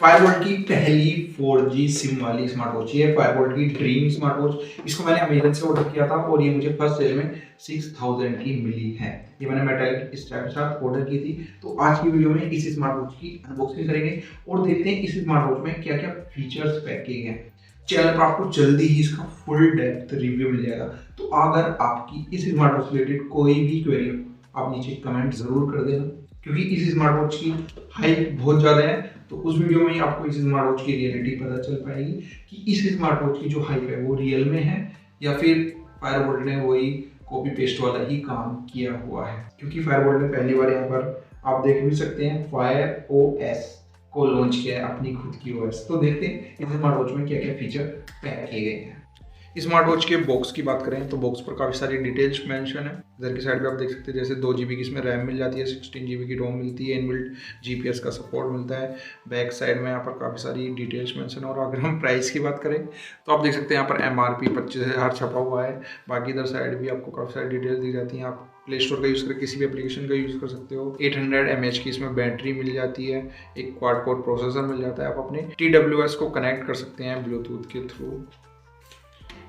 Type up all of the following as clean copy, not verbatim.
Fireboltt की पहली 4G SIM वाली स्मार्ट वॉच ये है, फायरबोल्ट की ड्रीम स्मार्ट वॉच। इसको मैंने अमेजन से ऑर्डर किया था और ये मुझे फर्स्ट सेल में 6000 की मिली है। ये मैंने मेटालिक स्ट्रैप के साथ ऑर्डर की थी। तो आज की वीडियो में इस स्मार्ट वॉच की अनबॉक्सिंग करेंगे और देखते हैं इस स्मार्ट वॉच में क्या क्या फीचर्स पैक किए गए हैं। चैनल पर आपको जल्दी ही इसका फुल डेप्थ रिव्यू मिल जाएगा। तो अगर आपकी इस स्मार्ट वॉच रिलेटेड कोई भी क्वेरी हो आप नीचे कमेंट जरूर कर देना, क्योंकि इस स्मार्ट वॉच की हाइप बहुत ज़्यादा है। तो उस वीडियो में ही आपको इस स्मार्ट वॉच की रियलिटी पता चल पाएगी कि इस स्मार्ट वॉच की जो हाइप है वो रियल में है या फिर फायरबोल्ट ने वही कॉपी पेस्ट वाला ही काम किया हुआ है। क्योंकि फायरबोल्ट ने पहली बार यहाँ पर आप देख भी सकते हैं फायर OS को लॉन्च किया है, अपनी खुद की OS। तो देखते हैं इस स्मार्ट वॉच में क्या क्या फीचर पैक किए गए हैं। स्मार्ट वॉच के बॉक्स की बात करें तो बॉक्स पर काफ़ी सारी डिटेल्स मेंशन है। इधर की साइड पे आप देख सकते हैं जैसे 2 GB की इसमें रैम मिल जाती है, 16 GB की रोम मिलती है, इनबिल्ट GPS का सपोर्ट मिलता है। बैक साइड में यहाँ पर काफ़ी सारी डिटेल्स मेंशन है। और अगर हम प्राइस की बात करें तो आप देख सकते हैं यहाँ पर MRP 25,000 छपा हुआ है। बाकी इधर साइड भी आपको काफ़ी सारी डिटेल्स दी जाती हैं। आप प्ले स्टोर का यूज़ करके किसी भी एप्लीकेशन का यूज़ कर सकते हो। 800 mAh की इसमें बैटरी मिल जाती है, एक क्वाड कोर प्रोसेसर मिल जाता है। आप अपने TWS को कनेक्ट कर सकते हैं ब्लूटूथ के थ्रू।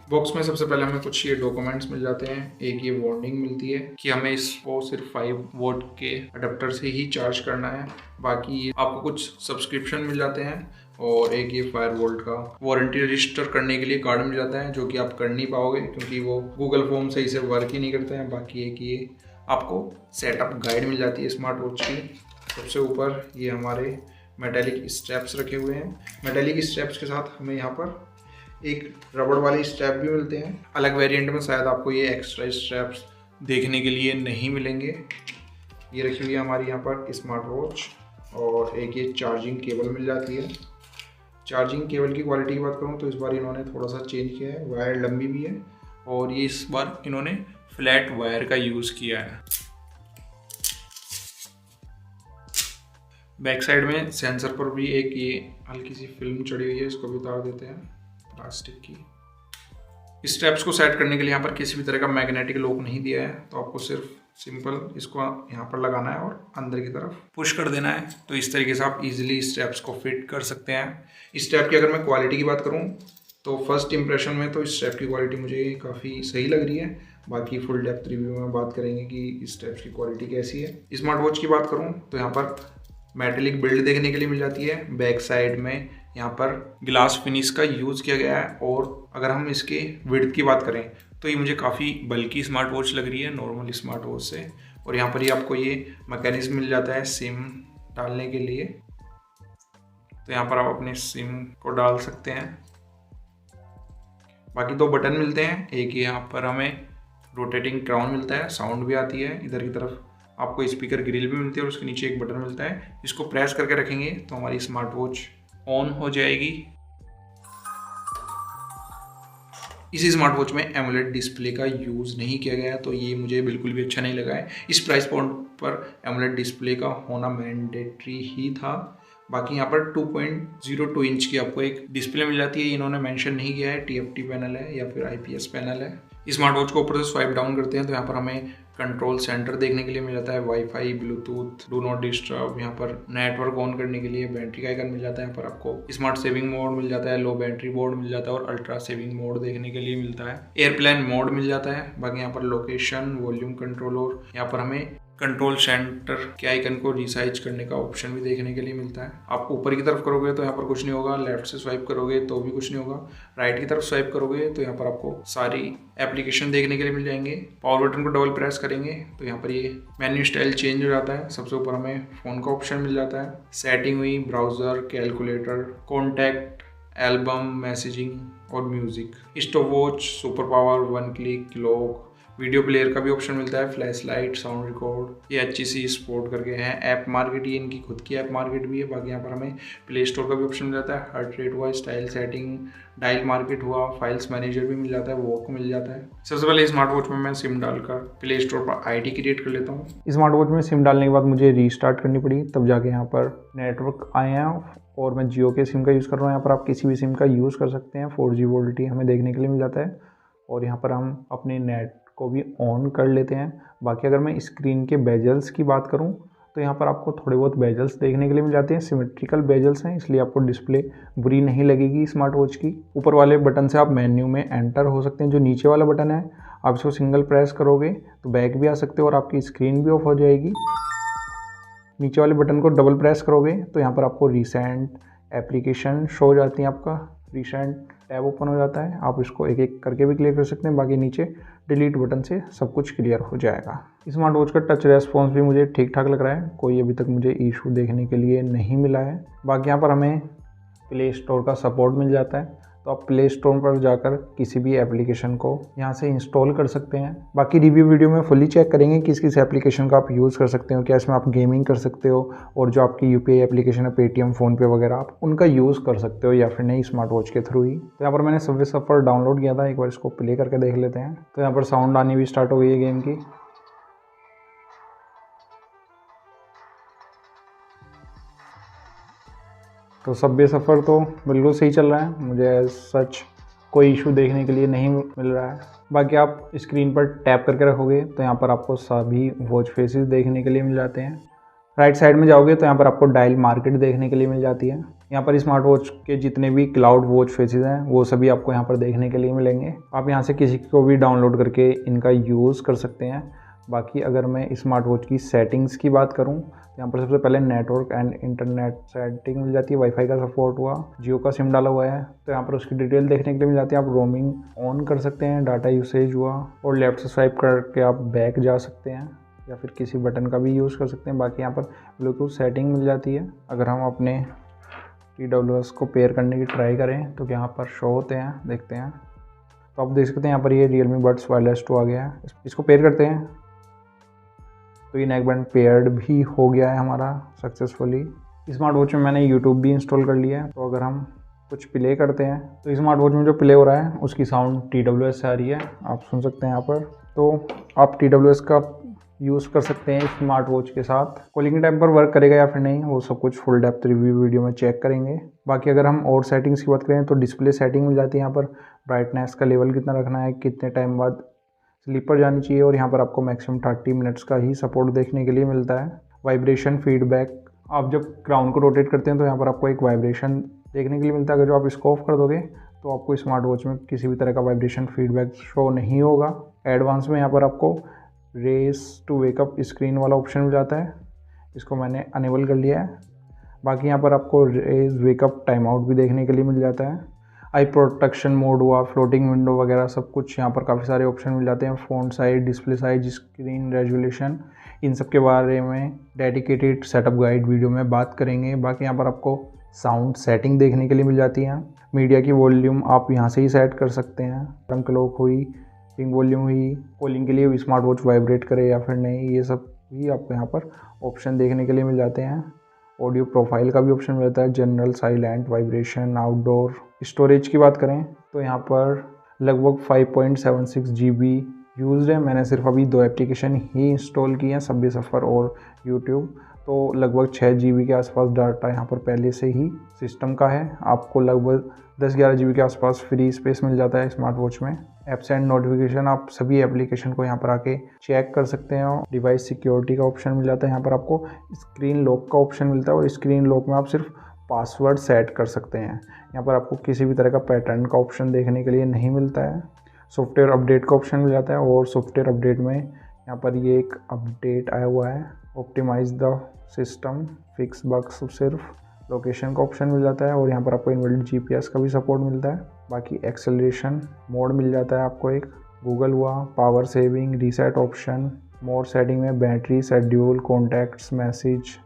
बॉक्स में सबसे पहले हमें कुछ ये डॉक्यूमेंट्स मिल जाते हैं। एक ये वार्निंग मिलती है कि हमें इसको सिर्फ 5 वोल्ट के अडेप्टर से ही चार्ज करना है। बाकी आपको कुछ सब्सक्रिप्शन मिल जाते हैं और एक ये फायरबोल्ट का वारंटी रजिस्टर करने के लिए कार्ड मिल जाता है, जो कि आप कर नहीं पाओगे क्योंकि वो गूगल फॉर्म सही से वर्क ही नहीं करते हैं। बाकी एक ये आपको सेटअप गाइड मिल जाती है स्मार्ट वॉच की। सबसे ऊपर ये हमारे मेटालिक स्ट्रैप्स रखे हुए हैं। मेटालिक स्ट्रैप्स के साथ हमें यहाँ पर एक रबड़ वाले स्ट्रैप भी मिलते हैं। अलग वेरिएंट में शायद आपको ये एक्स्ट्रा स्ट्रैप्स देखने के लिए नहीं मिलेंगे। ये रखी हुई है हमारी यहाँ पर स्मार्ट वॉच। और एक ये चार्जिंग केबल मिल जाती है। चार्जिंग केबल की क्वालिटी की बात करूँ तो इस बार इन्होंने थोड़ा सा चेंज किया है, वायर लंबी भी है और ये इस बार इन्होंने फ्लैट वायर का यूज़ किया है। बैक साइड में सेंसर पर भी एक ये हल्की सी फिल्म चढ़ी हुई है, इसको भी उतार देते हैं प्लास्टिक की। स्ट्रैप्स को सेट करने के लिए यहाँ पर किसी भी तरह का मैग्नेटिक लॉक नहीं दिया है, तो आपको सिर्फ सिंपल इसको यहाँ पर लगाना है और अंदर की तरफ पुश कर देना है। तो इस तरीके से आप इजीली स्ट्रैप्स को फिट कर सकते हैं। स्ट्रैप की अगर मैं क्वालिटी की बात करूँ तो फर्स्ट इंप्रेशन में तो स्ट्रैप की क्वालिटी मुझे काफ़ी सही लग रही है। बाकी फुल डेप्थ रिव्यू में बात करेंगे कि स्ट्रैप्स की क्वालिटी कैसी है। स्मार्ट वॉच की बात करूँ तो यहाँ पर मेटालिक बिल्ड देखने के लिए मिल जाती है। बैक साइड में यहाँ पर ग्लास फिनिश का यूज़ किया गया है। और अगर हम इसके विड्थ की बात करें तो ये मुझे काफ़ी बल्कि स्मार्ट वॉच लग रही है नॉर्मल स्मार्ट वॉच से। और यहाँ पर ही आपको ये मैकेनिज्म मिल जाता है सिम डालने के लिए। तो यहाँ पर आप अपने सिम को डाल सकते हैं। बाकी 2 बटन मिलते हैं। एक यहाँ पर हमें रोटेटिंग क्राउन मिलता है, साउंड भी आती है। इधर की तरफ आपको स्पीकर ग्रिल भी मिलती है और उसके नीचे एक बटन मिलता है। इसको प्रेस करके रखेंगे तो हमारी स्मार्ट वॉच ऑन हो जाएगी। इस स्मार्ट वॉच में एमोलेड डिस्प्ले का यूज़ नहीं किया गया है, तो ये मुझे बिल्कुल भी अच्छा नहीं लगा है। इस प्राइस पॉइंट पर एमोलेड डिस्प्ले का होना मैंडेटरी ही था। बाकी यहाँ पर 2.02 इंच की आपको एक डिस्प्ले मिल जाती है। इन्होंने मेंशन नहीं किया है TFT पैनल है या फिर IPS पैनल है। स्मार्ट वॉच को ऊपर से स्वाइप डाउन करते हैं तो यहाँ पर हमें कंट्रोल सेंटर देखने के लिए मिल जाता है, wifi, Bluetooth, do not disturb, यहाँ पर नेटवर्क ऑन करने के लिए बैटरी का आइकन मिल जाता है। यहाँ पर आपको स्मार्ट सेविंग मोड मिल जाता है, लो बैटरी मोड मिल जाता है और अल्ट्रा सेविंग मोड देखने के लिए मिलता है। एयरप्लेन मोड मिल जाता है। बाकी यहाँ पर लोकेशन, वॉल्यूम कंट्रोल और यहाँ पर हमें कंट्रोल सेंटर के आइकन को रिसाइज करने का ऑप्शन भी देखने के लिए मिलता है। आप ऊपर की तरफ करोगे तो यहाँ पर कुछ नहीं होगा, लेफ्ट से स्वाइप करोगे तो भी कुछ नहीं होगा, राइट की तरफ स्वाइप करोगे तो यहाँ पर आपको सारी एप्लीकेशन देखने के लिए मिल जाएंगे। पावर बटन को डबल प्रेस करेंगे तो यहाँ पर ये मेन्यू स्टाइल चेंज हो जाता है। सबसे ऊपर हमें फ़ोन का ऑप्शन मिल जाता है, सेटिंग हुई, browser, calculator, contact, album, messaging और music, stopwatch, super power, 1 click, lock, video player का भी ऑप्शन मिलता है, फ्लैश लाइट, साउंड रिकॉर्ड, ये HEC सपोर्ट करके हैं। ऐप मार्केट, ये इनकी खुद की ऐप मार्केट भी है। बाकी यहाँ पर हमें प्ले स्टोर का भी ऑप्शन मिल जाता है, हार्ट रेट हुआ, स्टाइल सेटिंग, डायल मार्केट हुआ, फाइल्स मैनेजर भी मिल जाता है, वॉक मिल जाता है। सबसे पहले स्मार्ट वॉच में मैं सिम डालकर प्ले स्टोर पर ID क्रिएट कर लेता हूँ। स्मार्ट वॉच में सिम डालने के बाद मुझे रीस्टार्ट करनी पड़ी, तब जाके यहाँ पर नेटवर्क आए हैं और मैं जियो के सिम का यूज़ कर रहा हूँ। यहाँ पर आप किसी भी सिम का यूज़ कर सकते हैं। 4G वोल्टी हमें देखने के लिए मिल जाता है और यहाँ पर हम अपने नेट को भी ऑन कर लेते हैं। बाकी अगर मैं स्क्रीन के बेजल्स की बात करूं तो यहाँ पर आपको थोड़े बहुत बेजल्स देखने के लिए मिल जाते हैं, सिमेट्रिकल बेजल्स हैं, इसलिए आपको डिस्प्ले बुरी नहीं लगेगी स्मार्ट वॉच की। ऊपर वाले बटन से आप मेन्यू में एंटर हो सकते हैं। जो नीचे वाला बटन है आप इसको सिंगल प्रेस करोगे तो बैक भी आ सकते हो और आपकी स्क्रीन भी ऑफ हो जाएगी। नीचे वाले बटन को डबल प्रेस करोगे तो यहाँ पर आपको रिसेंट एप्लीकेशन शो हो जाती है, आपका रिसेंट टैब ओपन हो जाता है। आप इसको एक एक करके भी क्लियर कर सकते हैं, बाकी नीचे डिलीट बटन से सब कुछ क्लियर हो जाएगा। स्मार्ट वॉच का टच रेस्पॉन्स भी मुझे ठीक ठाक लग रहा है, कोई अभी तक मुझे इशू देखने के लिए नहीं मिला है। बाकी यहाँ पर हमें प्ले स्टोर का सपोर्ट मिल जाता है, तो आप प्ले स्टोर पर जाकर किसी भी एप्लीकेशन को यहाँ से इंस्टॉल कर सकते हैं। बाकी रिव्यू वीडियो में फुली चेक करेंगे किस किस एप्लीकेशन का आप यूज़ कर सकते हो, क्या इसमें आप गेमिंग कर सकते हो और जो आपकी यूपीआई एप्लीकेशन है पेटीएम, फ़ोनपे वगैरह, आप उनका यूज़ कर सकते हो या फिर नहीं स्मार्ट वॉच के थ्रू ही। तो यहाँ पर मैंने सबवे सफर डाउनलोड किया था, एक बार इसको प्ले करके देख लेते हैं। तो यहाँ पर साउंड आनी भी स्टार्ट हो गई है गेम की। तो सबवे सफ़र तो बिल्कुल सही चल रहा है, मुझे सच कोई इशू देखने के लिए नहीं मिल रहा है। बाकी आप स्क्रीन पर टैप करके रखोगे तो यहाँ पर आपको सभी वॉच फेसेस देखने के लिए मिल जाते हैं। राइट साइड में जाओगे तो यहाँ पर आपको डायल मार्केट देखने के लिए मिल जाती है। यहाँ पर स्मार्ट वॉच के जितने भी क्लाउड वॉच फेसेस हैं वो सभी आपको यहाँ पर देखने के लिए मिलेंगे। आप यहाँ से किसी को भी डाउनलोड करके इनका यूज़ कर सकते हैं। बाकी अगर मैं स्मार्ट वॉच की सेटिंग्स की बात करूं तो यहाँ पर सबसे पहले नेटवर्क एंड इंटरनेट सेटिंग मिल जाती है, वाईफाई का सपोर्ट हुआ, जियो का सिम डाला हुआ है तो यहाँ पर उसकी डिटेल देखने के लिए मिल जाती है। आप रोमिंग ऑन कर सकते हैं, डाटा यूसेज हुआ, और लेफ्ट से स्वाइप करके आप बैक जा सकते हैं या फिर किसी बटन का भी यूज़ कर सकते हैं। बाकी यहाँ पर ब्लूटूथ सेटिंग मिल जाती है। अगर हम अपने TWS को पेयर करने की ट्राई करें तो यहाँ पर शो होते हैं, देखते हैं। तो आप देख सकते हैं यहाँ पर ये Realme Buds Wireless 2 आ गया है। इसको पेयर करते हैं तो ये नेक बैंड पेयर्ड भी हो गया है हमारा सक्सेसफुली। स्मार्ट वॉच में मैंने यूट्यूब भी इंस्टॉल कर लिया है। तो अगर हम कुछ प्ले करते हैं तो स्मार्ट वॉच में जो प्ले हो रहा है उसकी साउंड TWS से आ रही है, आप सुन सकते हैं यहाँ पर। तो आप TWS का यूज़ कर सकते हैं स्मार्ट वॉच के साथ। कॉलिंग टाइम पर वर्क करेगा या फिर नहीं वो सब कुछ फुल डेप्थ रिव्यू वीडियो में चेक करेंगे। बाकी अगर हम और सेटिंग्स की बात करें तो डिस्प्ले सेटिंग मिल जाती है यहाँ पर, ब्राइटनेस का लेवल कितना रखना है, कितने टाइम बाद स्लीप पर जानी चाहिए, और यहाँ पर आपको मैक्सिमम 30 मिनट्स का ही सपोर्ट देखने के लिए मिलता है। वाइब्रेशन फीडबैक, आप जब क्राउन को रोटेट करते हैं तो यहाँ पर आपको एक वाइब्रेशन देखने के लिए मिलता है। अगर जो आप इसको ऑफ कर दोगे तो आपको स्मार्ट वॉच में किसी भी तरह का वाइब्रेशन फीडबैक शो नहीं होगा। एडवांस में यहाँ पर आपको रेस टू वेकअप स्क्रीन वाला ऑप्शन मिल जाता है, इसको मैंने अनेबल कर लिया है। बाकी यहाँ पर आपको रेस वेकअप टाइम आउट भी देखने के लिए मिल जाता है। आई प्रोटेक्शन मोड हुआ, फ्लोटिंग विंडो वगैरह सब कुछ यहाँ पर काफ़ी सारे ऑप्शन मिल जाते हैं। Font size, display size, screen resolution, इन सब के बारे में डेडिकेटेड सेटअप गाइड वीडियो में बात करेंगे। बाकी यहाँ पर आपको साउंड सेटिंग देखने के लिए मिल जाती है। मीडिया की वॉल्यूम आप यहाँ से ही सेट कर सकते हैं, टर्म क्लॉक हुई, रिंग वॉल्यूम हुई, कॉलिंग के लिए स्मार्ट वॉच वाइब्रेट करे या फिर नहीं, ये सब भी आपको यहाँ पर ऑप्शन देखने के लिए मिल जाते हैं। ऑडियो प्रोफाइल का भी ऑप्शन मिलता है, general, silent, vibration, outdoor. Storage की बात करें तो यहाँ पर लगभग 5.76 GB यूज़ है। मैंने सिर्फ अभी 2 एप्लीकेशन ही इंस्टॉल किए हैं, सबवे सफ़र और यूट्यूब। तो लगभग 6 GB के आसपास डाटा यहाँ पर पहले से ही सिस्टम का है। आपको लगभग 10-11 GB के आसपास फ्री स्पेस मिल जाता है स्मार्ट वॉच में। एप्स एंड नोटिफिकेशन, आप सभी एप्लीकेशन को यहाँ पर आके चेक कर सकते हैं। डिवाइस सिक्योरिटी का ऑप्शन मिल जाता है, यहाँ पर आपको स्क्रीन लॉक का ऑप्शन मिलता है और स्क्रीन लॉक में आप सिर्फ पासवर्ड सेट कर सकते हैं। यहाँ पर आपको किसी भी तरह का पैटर्न का ऑप्शन देखने के लिए नहीं मिलता है। सॉफ्टवेयर अपडेट का ऑप्शन मिल जाता है और सॉफ्टवेयर अपडेट में यहाँ पर ये एक अपडेट आया हुआ है, optimise the system, fix bugs, सिर्फ लोकेशन का ऑप्शन मिल जाता है और यहाँ पर आपको इनबिल्ट GPS का भी सपोर्ट मिलता है। बाकी एक्सेलरेशन मोड मिल जाता है आपको एक, गूगल हुआ, power saving, reset option, more setting में battery, schedule, contacts, message,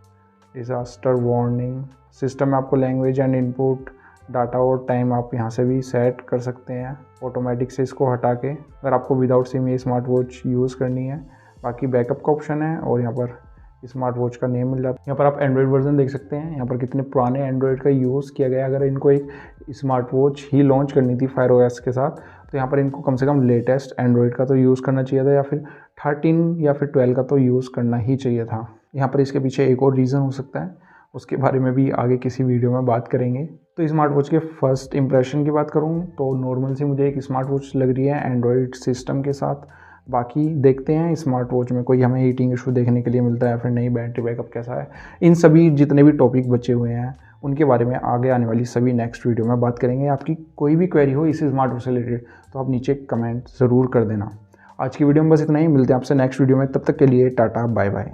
disaster warning. System में आपको लैंग्वेज एंड इनपुट, डाटा और टाइम आप यहाँ से भी सेट कर सकते हैं ऑटोमेटिक से, इसको हटा के, अगर आपको विदाउट सिम ये स्मार्ट वॉच यूज़ करनी है। बाकी बैकअप का ऑप्शन है और यहाँ पर स्मार्ट वॉच का नेम मिल जाता है। यहाँ पर आप एंड्रॉयड वर्जन देख सकते हैं, यहाँ पर कितने पुराने एंड्रॉयड का यूज़ किया गया है। अगर इनको एक स्मार्ट वॉच ही लॉन्च करनी थी Fire OS के साथ तो यहाँ पर इनको कम से कम लेटेस्ट एंड्रॉयड का तो यूज़ करना चाहिए था, या फिर 13 या फिर 12 का तो यूज़ करना ही चाहिए था। यहाँ पर इसके पीछे एक और रीज़न हो सकता है, उसके बारे में भी आगे किसी वीडियो में बात करेंगे। तो स्मार्ट वॉच के फर्स्ट इंप्रेशन की बात करूँ तो नॉर्मल सी मुझे एक स्मार्ट वॉच लग रही है एंड्रॉयड सिस्टम के साथ। बाकी देखते हैं स्मार्ट वॉच में कोई हमें हीटिंग इशू देखने के लिए मिलता है, फिर नई बैटरी बैकअप कैसा है, इन सभी जितने भी टॉपिक बचे हुए हैं उनके बारे में आगे आने वाली सभी नेक्स्ट वीडियो में बात करेंगे। आपकी कोई भी क्वेरी हो इस स्मार्ट वॉच से रिलेटेड तो आप नीचे कमेंट ज़रूर कर देना। आज की वीडियो में बस इतना ही, मिलते हैं आपसे नेक्स्ट वीडियो में, तब तक के लिए टाटा बाय बाय।